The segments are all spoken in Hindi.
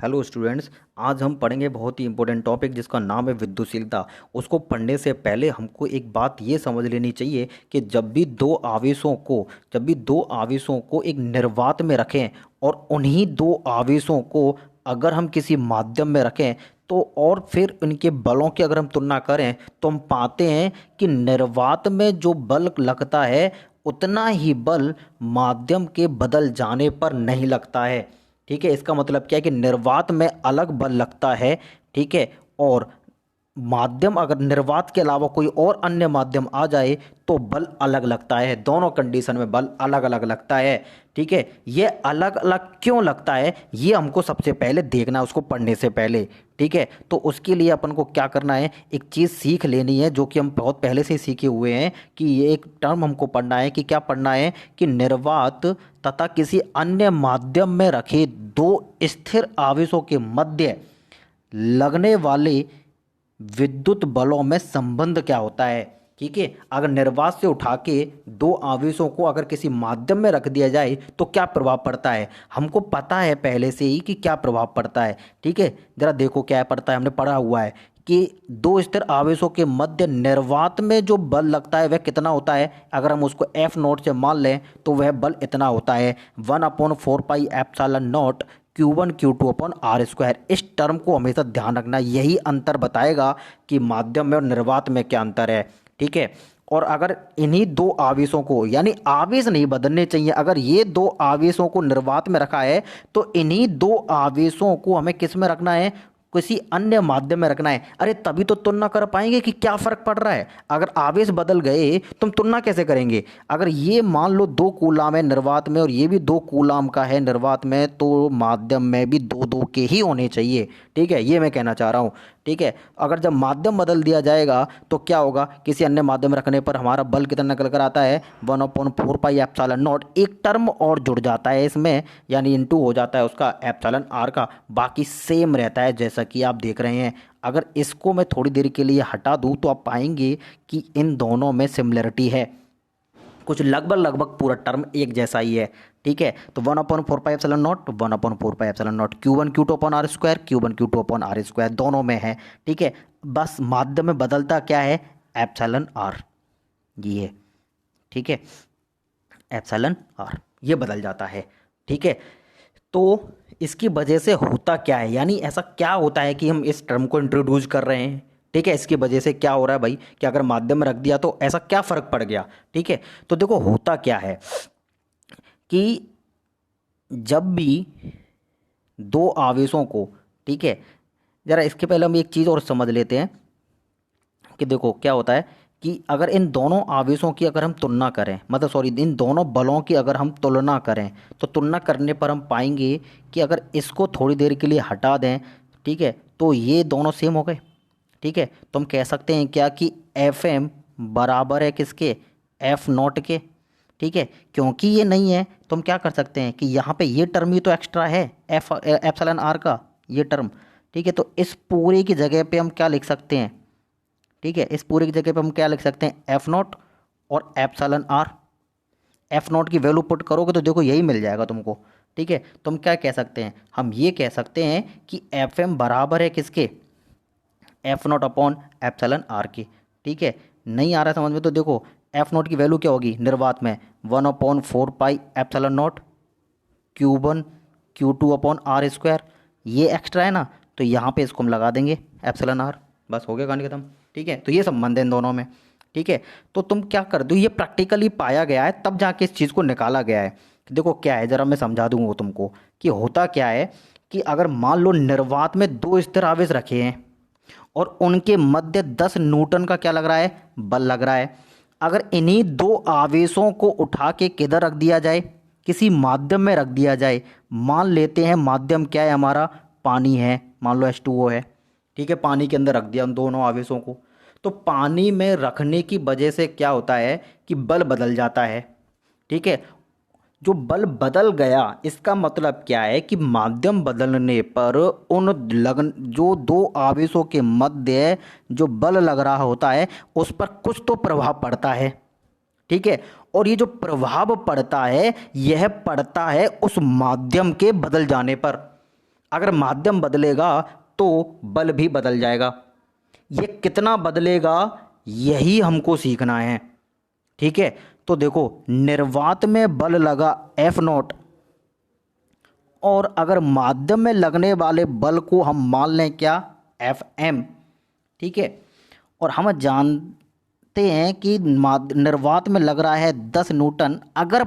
Hello students. आज हम पढ़ेंगे बहुत ही इंपॉर्टेंट टॉपिक जिसका नाम है विद्युतशीलता। उसको पढ़ने से पहले हमको एक बात ये समझ लेनी चाहिए कि जब भी दो आवेशों को एक निर्वात में रखें और उन्हीं दो आवेशों को अगर हम किसी माध्यम में रखें तो और फिर इनके बलों की अगर हम तुलना करें तो हम पाते हैं कि निर्वात में जो बल लगता है उतना ही बल माध्यम के बदल जाने पर नहीं लगता है। ठीक है, इसका मतलब क्या है कि निर्वात में अलग बल लगता है। ठीक है, और माध्यम अगर निर्वात के अलावा कोई और अन्य माध्यम आ जाए तो बल अलग लगता है। दोनों कंडीशन में बल अलग अलग लगता है। ठीक है, ये अलग अलग क्यों लगता है ये हमको सबसे पहले देखना है उसको पढ़ने से पहले। ठीक है, तो उसके लिए अपन को क्या करना है, एक चीज़ सीख लेनी है जो कि हम बहुत पहले से ही सीखे हुए हैं कि ये एक टर्म हमको पढ़ना है कि क्या पढ़ना है कि निर्वात तथा किसी अन्य माध्यम में रखे दो स्थिर आवेशों के मध्य लगने वाले विद्युत बलों में संबंध क्या होता है। ठीक है, अगर निर्वात से उठा के दो आवेशों को अगर किसी माध्यम में रख दिया जाए तो क्या प्रभाव पड़ता है, हमको पता है पहले से ही कि क्या प्रभाव पड़ता है। ठीक है, जरा देखो क्या पड़ता है, हमने पढ़ा हुआ है कि दो स्थिर आवेशों के मध्य निर्वात में जो बल लगता है वह कितना होता है। अगर हम उसको एफ नोट से मान लें तो वह बल इतना होता है 1/4 pi epsilon not Q1 Q2/R²। इस टर्म को हमेशा ध्यान रखना, यही अंतर बताएगा कि माध्यम में और निर्वात में क्या अंतर है। ठीक है, और अगर इन्हीं दो आवेशों को, यानी आवेश नहीं बदलने चाहिए, अगर ये दो आवेशों को निर्वात में रखा है तो इन्हीं दो आवेशों को हमें किस में रखना है, किसी अन्य माध्यम में रखना है। अरे तभी तो तुलना कर पाएंगे कि क्या फर्क पड़ रहा है। अगर आवेश बदल गए तो हम तुलना कैसे करेंगे। अगर ये मान लो 2 कूलाम है निर्वात में और ये भी 2 कूलाम का है निर्वात में तो माध्यम में भी दो दो के ही होने चाहिए। ठीक है, ये मैं कहना चाह रहा हूँ। ठीक है, अगर जब माध्यम बदल दिया जाएगा तो क्या होगा, किसी अन्य माध्यम रखने पर हमारा बल कितना निकल कर आता है 1/4 पाई एप्सिलॉन नॉट। एक टर्म और जुड़ जाता है इसमें, यानी इनटू हो जाता है उसका एप्सिलॉन आर का, बाकी सेम रहता है जैसा कि आप देख रहे हैं। अगर इसको मैं थोड़ी देर के लिए हटा दूं तो आप पाएंगे कि इन दोनों में सिमिलरिटी है, कुछ लगभग लगभग पूरा टर्म एक जैसा ही है। ठीक है, तो 1/4 pi epsilon not 1/4 pi epsilon not Q1 Q2/R², दोनों में है। ठीक है, बस माध्यम में बदलता क्या है, एप्सिलॉन आर, ये है। ठीक है, एप्सिलॉन आर ये बदल जाता है। ठीक है, तो इसकी वजह से होता क्या है, यानी ऐसा क्या होता है कि हम इस टर्म को इंट्रोड्यूस कर रहे हैं। ठीक है, इसकी वजह से क्या हो रहा है भाई कि अगर माध्यम में रख दिया तो ऐसा क्या फर्क पड़ गया। ठीक है, तो देखो होता क्या है कि जब भी दो आवेशों को, ठीक है, जरा इसके पहले हम एक चीज़ और समझ लेते हैं कि देखो क्या होता है कि अगर इन दोनों आवेशों की अगर हम तुलना करें, मतलब सॉरी इन दोनों बलों की अगर हम तुलना करें तो तुलना करने पर हम पाएंगे कि अगर इसको थोड़ी देर के लिए हटा दें, ठीक है, तो ये दोनों सेम हो गए। ठीक है, तो हम कह सकते हैं क्या कि एफ एम बराबर है किसके, एफ नॉट के। ठीक है, क्योंकि ये नहीं है तो हम क्या कर सकते हैं कि यहाँ पे ये टर्म ही तो एक्स्ट्रा है, एफ एप्सिलॉन आर का ये टर्म। ठीक है, तो इस पूरे की जगह पे हम क्या लिख सकते हैं, ठीक है, इस पूरे की जगह पे हम क्या लिख सकते हैं, एफ नॉट और एप्सिलॉन आर। एफ नॉट की वैल्यू पुट करोगे तो देखो यही मिल जाएगा तुमको। ठीक है, तो हम क्या कह सकते हैं, हम ये कह सकते हैं कि एफ एम बराबर है किसके, F not upon epsilon R के। ठीक है, नहीं आ रहा समझ में तो देखो एफ नॉट की वैल्यू क्या होगी निर्वात में 1/4 pi epsilon not Q1 Q2/R²। ये एक्स्ट्रा है ना, तो यहाँ पे इसको हम लगा देंगे एप्सिलॉन आर, बस हो गया कहानी खत्म। ठीक है, तो ये संबंध है इन दोनों में। ठीक है, तो तुम क्या कर दो, ये प्रैक्टिकली पाया गया है तब जाके इस चीज़ को निकाला गया है। देखो क्या है, ज़रा मैं समझा दूंगा तुमको कि होता क्या है कि अगर मान लो निर्वात में दो स्थिर आवेश रखे हैं और उनके मध्य 10 न्यूटन का क्या लग रहा है, बल लग रहा है। अगर इन्हीं दो आवेशों को उठा के किधर रख दिया जाए, किसी माध्यम में रख दिया जाए, मान लेते हैं माध्यम क्या है हमारा, पानी है, मान लो H2O है। ठीक है, पानी के अंदर रख दिया उन दोनों आवेशों को, तो पानी में रखने की वजह से क्या होता है कि बल बदल जाता है। ठीक है, जो बल बदल गया इसका मतलब क्या है कि माध्यम बदलने पर उन लगन जो दो आवेशों के मध्य जो बल लग रहा होता है उस पर कुछ तो प्रभाव पड़ता है। ठीक है, और ये जो प्रभाव पड़ता है यह पड़ता है उस माध्यम के बदल जाने पर। अगर माध्यम बदलेगा तो बल भी बदल जाएगा। ये कितना बदलेगा यही हमको सीखना है, ठीक है। तो देखो, निर्वात में बल लगा एफ नॉट, और अगर माध्यम में लगने वाले बल को हम मान लें क्या, एफ एम, ठीक है। और हम जानते हैं कि निर्वात में लग रहा है 10 न्यूटन। अगर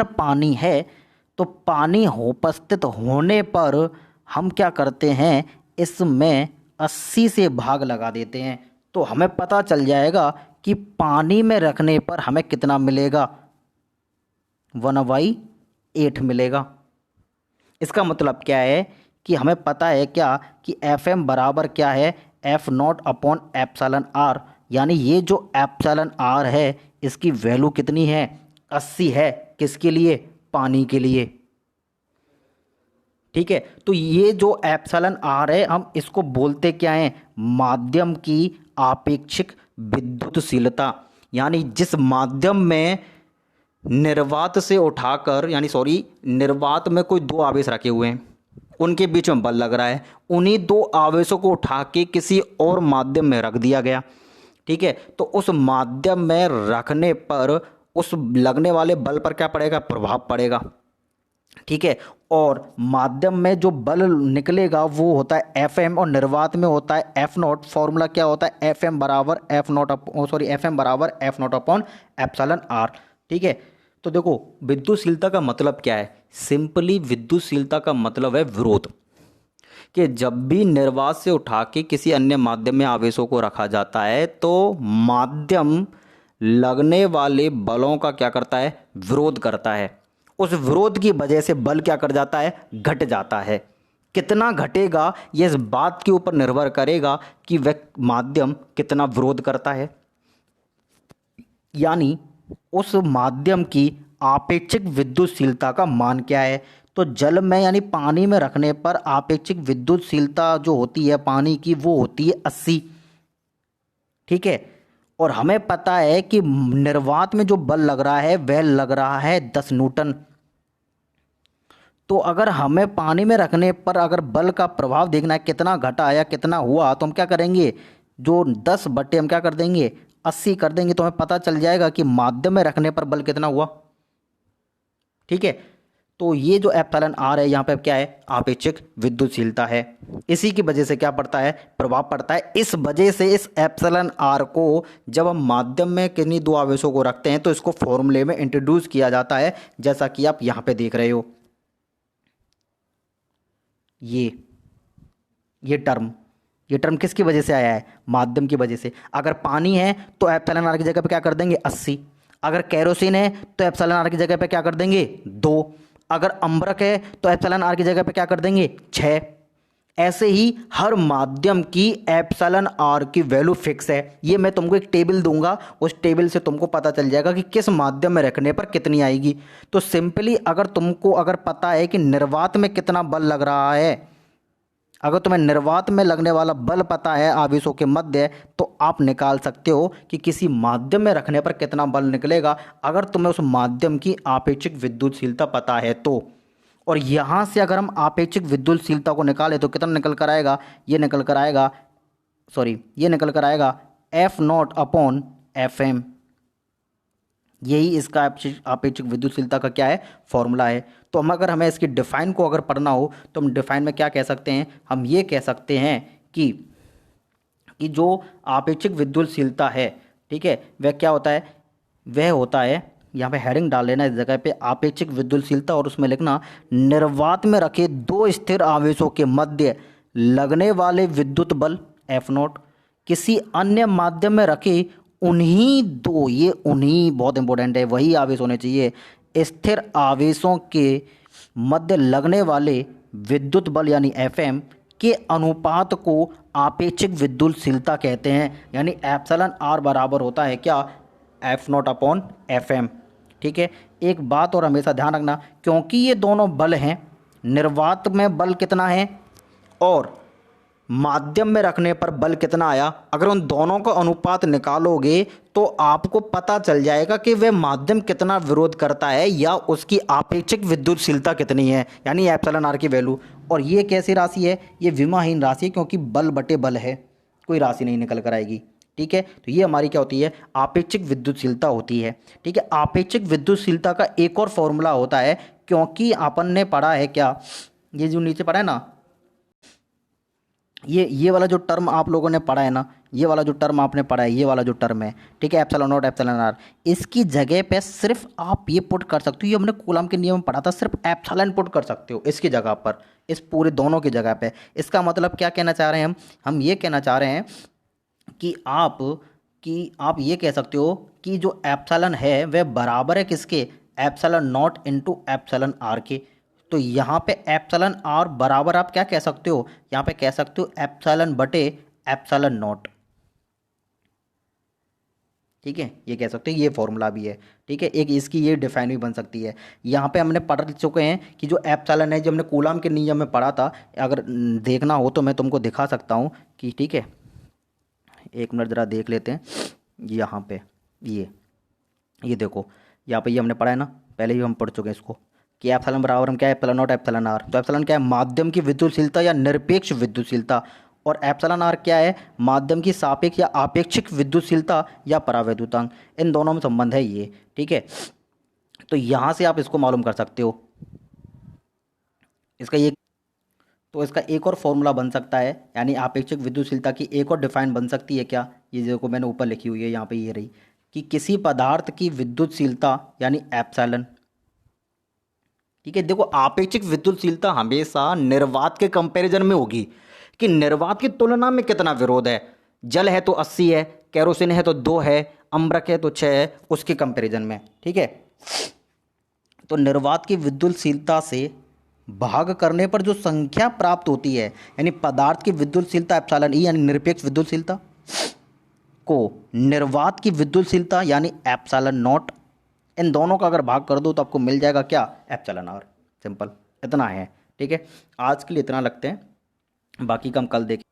पानी है तो पानी उपस्थित होने पर हम क्या करते हैं, इसमें 80 से भाग लगा देते हैं, तो हमें पता चल जाएगा कि पानी में रखने पर हमें कितना मिलेगा, 1/8 मिलेगा। इसका मतलब क्या है कि हमें पता है क्या कि एफ एम बराबर क्या है, F not upon epsilon R, यानी ये जो एप्सिलॉन आर है इसकी वैल्यू कितनी है, 80 है। किसके लिए, पानी के लिए, ठीक है। तो ये जो एप्सिलॉन आर है हम इसको बोलते क्या है, माध्यम की आपेक्षिक विद्युतशीलता। यानी जिस माध्यम में निर्वात से उठाकर, यानी सॉरी, निर्वात में कोई दो आवेश रखे हुए हैं, उनके बीच में बल लग रहा है, उन्हीं दो आवेशों को उठा के किसी और माध्यम में रख दिया गया, ठीक है। तो उस माध्यम में रखने पर उस लगने वाले बल पर क्या पड़ेगा, प्रभाव पड़ेगा, ठीक है। और माध्यम में जो बल निकलेगा वो होता है एफ एम, और निर्वात में होता है एफ नॉट। फॉर्मूला क्या होता है, एफ एम बराबर F not upon epsilon R, ठीक है। तो देखो, विद्युतशीलता का मतलब क्या है, सिंपली विद्युतशीलता का मतलब है विरोध, कि जब भी निर्वात से उठा के किसी अन्य माध्यम में आवेशों को रखा जाता है तो माध्यम लगने वाले बलों का क्या करता है, विरोध करता है। उस विरोध की वजह से बल क्या कर जाता है, घट जाता है। कितना घटेगा ये इस बात के ऊपर निर्भर करेगा कि वह माध्यम कितना विरोध करता है, यानी उस माध्यम की आपेक्षिक विद्युतशीलता का मान क्या है। तो जल में यानी पानी में रखने पर आपेक्षिक विद्युतशीलता जो होती है पानी की वो होती है 80, ठीक है। और हमें पता है कि निर्वात में जो बल लग रहा है वह लग रहा है 10 न्यूटन। तो अगर हमें पानी में रखने पर अगर बल का प्रभाव देखना है कितना घटा या कितना हुआ, तो हम क्या करेंगे, जो 10 बटे हम क्या कर देंगे, 80 कर देंगे, तो हमें पता चल जाएगा कि माध्यम में रखने पर बल कितना हुआ, ठीक है। तो ये जो एप्सिलॉन आर है यहाँ पे क्या है, आपेक्षिक विद्युतशीलता है। इसी की वजह से क्या पड़ता है, प्रभाव पड़ता है। इस वजह से इस एप्सिलॉन आर को जब हम माध्यम में किन्हीं दो आवेशों को रखते हैं तो इसको फॉर्मूले में इंट्रोड्यूस किया जाता है, जैसा कि आप यहाँ पे देख रहे हो। ये टर्म किसकी वजह से आया है, माध्यम की वजह से। अगर पानी है तो एप्सिलॉन आर की जगह पे क्या कर देंगे, 80। अगर केरोसिन है तो एप्सिलॉन आर की जगह पे क्या कर देंगे, 2। अगर अम्बरक है तो एप्सिलॉन आर की जगह पे क्या कर देंगे, 6। ऐसे ही हर माध्यम की एप्सिलॉन आर की वैल्यू फिक्स है। ये मैं तुमको एक टेबल दूंगा, उस टेबल से तुमको पता चल जाएगा कि किस माध्यम में रखने पर कितनी आएगी। तो सिंपली अगर तुमको अगर पता है कि निर्वात में कितना बल लग रहा है, अगर तुम्हें निर्वात में लगने वाला बल पता है आवेशों के मध्य, तो आप निकाल सकते हो कि किसी माध्यम में रखने पर कितना बल निकलेगा, अगर तुम्हें उस माध्यम की आपेक्षिक विद्युतशीलता पता है तो। और यहाँ से अगर हम आपेक्षिक विद्युतशीलता को निकालें तो कितना निकल कर आएगा, ये निकल कर आएगा F not upon F M. यही इसका आपेक्षिक विद्युतशीलता का क्या है, फॉर्मूला है। तो हम अगर हमें इसकी डिफाइन को अगर पढ़ना हो तो हम डिफाइन में क्या कह सकते हैं, हम ये कह सकते हैं कि जो आपेक्षिक विद्युतशीलता है, ठीक है, वह क्या होता है, वह होता है, यहाँ पे हेडिंग डाल लेना इस जगह पे, आपेक्षिक विद्युतशीलता, और उसमें लिखना निर्वात में रखे दो स्थिर आवेशों के मध्य लगने वाले विद्युत बल एफ नॉट किसी अन्य माध्यम में रखे उन्हीं दो, ये उन्हीं बहुत इंपॉर्टेंट है, वही आवेश होने चाहिए, स्थिर आवेशों के मध्य लगने वाले विद्युत बल यानी एफएम के अनुपात को आपेक्षिक विद्युतशीलता कहते हैं। यानी एप्सिलॉन आर बराबर होता है क्या, F not upon F M, ठीक है। एक बात और हमेशा ध्यान रखना, क्योंकि ये दोनों बल हैं, निर्वात में बल कितना है और माध्यम में रखने पर बल कितना आया, अगर उन दोनों का अनुपात निकालोगे तो आपको पता चल जाएगा कि वह माध्यम कितना विरोध करता है या उसकी आपेक्षिक विद्युतशीलता कितनी है, यानी एप्सिलॉन आर की वैल्यू। और ये कैसी राशि है, ये विमाहीन राशि है क्योंकि बल बटे बल है, कोई राशि नहीं निकल कर आएगी। ठीक है, तो ये हमारी क्या होती है, आपेक्षिक विद्युतशीलता होती है। ठीक है, आपेक्षिक विद्युतशीलता का एक और फॉर्मूला होता है, क्योंकि अपन ने पढ़ा है क्या, ये जो नीचे पढ़ा है ना, ये वाला जो टर्म आप लोगों ने पढ़ा है ना, ये वाला जो टर्म आपने पढ़ा है, ये वाला जो टर्म है, ठीक है, एप्सिलॉन नॉट एप्सिलॉन आर, इसकी जगह पे सिर्फ आप ये पुट कर सकते हो, ये हमने कूलम के नियम में पढ़ा था, सिर्फ एप्सिलॉन पुट कर सकते हो इसकी जगह पर, इस पूरे दोनों की जगह पे। इसका मतलब क्या कहना चाह रहे हैं हम ये कहना चाह रहे हैं कि आप ये कह सकते हो कि जो एप्सिलॉन है वह बराबर है किसके, epsilon nought into epsilon R K. तो यहाँ पे एप्सिलॉन आर बराबर आप क्या कह सकते हो, यहाँ पे कह सकते हो एप्सिलॉन बटे एप्सिलॉन नॉट। ठीक है, ये कह सकते हैं, ये फॉर्मूला भी है। ठीक है, एक इसकी ये डिफाइन भी बन सकती है। यहाँ पे हमने पढ़ चुके हैं कि जो एप्सिलॉन है, जो हमने कूलम के नियम में पढ़ा था, अगर देखना हो तो मैं तुमको दिखा सकता हूँ कि, ठीक है, एक मिनट ज़रा देख लेते हैं। यहाँ पे ये देखो, यहाँ पे ये हमने पढ़ा है ना, पहले ही हम पढ़ चुके हैं इसको, कि एप्सिलॉन बराबर हम क्या है, एप्सिलॉन नॉट एप्सिलॉन आर। तो एप्सिलॉन क्या है, माध्यम की विद्युतशीलता या निरपेक्ष विद्युतशीलता, और एप्सिलॉन आर क्या है, माध्यम की सापेक्ष या आपेक्षिक विद्युतशीलता या परावैद्युतांक। इन दोनों में संबंध है ये। ठीक है, तो यहाँ से आप इसको मालूम कर सकते हो। इसका एक और फॉर्मूला बन सकता है, यानी आपेक्षिक विद्युतशीलता की एक और डिफाइन बन सकती है क्या, ये जो को मैंने ऊपर लिखी हुई है यहाँ पे, ये रही, कि किसी पदार्थ की विद्युतशीलता यानी एप्सिलॉन। ठीक है, देखो आपेक्षिक विद्युतशीलता हमेशा निर्वात के कंपैरिजन में होगी, कि निर्वात की तुलना में कितना विरोध है। जल है तो 80 है, केरोसिन है तो 2 है, अम्बरक है तो 6 है, उसके कंपैरिजन में। ठीक है, तो निर्वात की विद्युतशीलता से भाग करने पर जो संख्या प्राप्त होती है, यानी पदार्थ की विद्युतशीलता एप्सिलॉन ई यानी निरपेक्ष विद्युतशीलता को निर्वात की विद्युतशीलता यानी एप्सिलॉन नॉट, इन दोनों का अगर भाग कर दो तो आपको मिल जाएगा क्या, एप्सिलॉन आर। सिंपल इतना है। ठीक है, आज के लिए इतना लगते हैं, बाकी का हम कल देखें।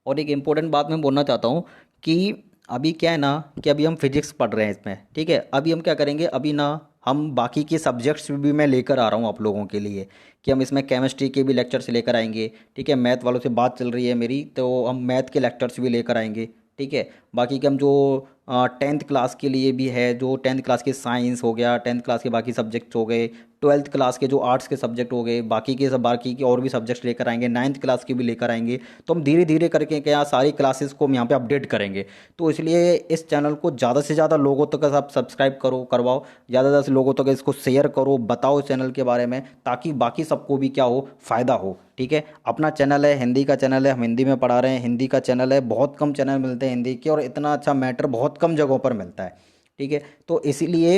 और एक इम्पोर्टेंट बात मैं बोलना चाहता हूँ कि अभी क्या है ना, कि अभी हम फिजिक्स पढ़ रहे हैं इसमें। ठीक है, अभी हम क्या करेंगे, अभी ना हम बाकी के सब्जेक्ट्स भी मैं लेकर आ रहा हूँ आप लोगों के लिए, कि हम इसमें केमिस्ट्री के भी लेक्चर्स लेकर आएंगे। ठीक है, मैथ वालों से बात चल रही है मेरी, तो हम मैथ के लेक्चर्स भी लेकर आएंगे। ठीक है, बाकी के हम जो 10th क्लास के लिए भी है, जो 10th क्लास के साइंस हो गया, 10th क्लास के बाकी सब्जेक्ट्स हो गए, 12th क्लास के जो आर्ट्स के सब्जेक्ट हो गए, बाकी के और भी सब्जेक्ट्स लेकर आएंगे, 9th क्लास के भी लेकर आएंगे। तो हम धीरे धीरे करके क्या सारी क्लासेस को हम यहाँ पे अपडेट करेंगे। तो इसलिए इस चैनल को ज़्यादा से ज़्यादा लोगों तक आप सब्सक्राइब करवाओ, ज़्यादा से ज़्यादा लोगों तक इसको शेयर करो, बताओ इस चैनल के बारे में, ताकि बाकी सबको भी क्या हो, फ़ायदा हो। ठीक है, अपना चैनल है, हिंदी का चैनल है, हम हिंदी में पढ़ा रहे हैं, हिंदी का चैनल है, बहुत कम चैनल मिलते हैं हिंदी के, और इतना अच्छा मैटर बहुत कम जगहों पर मिलता है। ठीक है, तो इसीलिए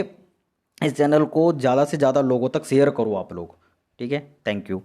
इस चैनल को ज़्यादा से ज़्यादा लोगों तक शेयर करो आप लोग। ठीक है, थैंक यू।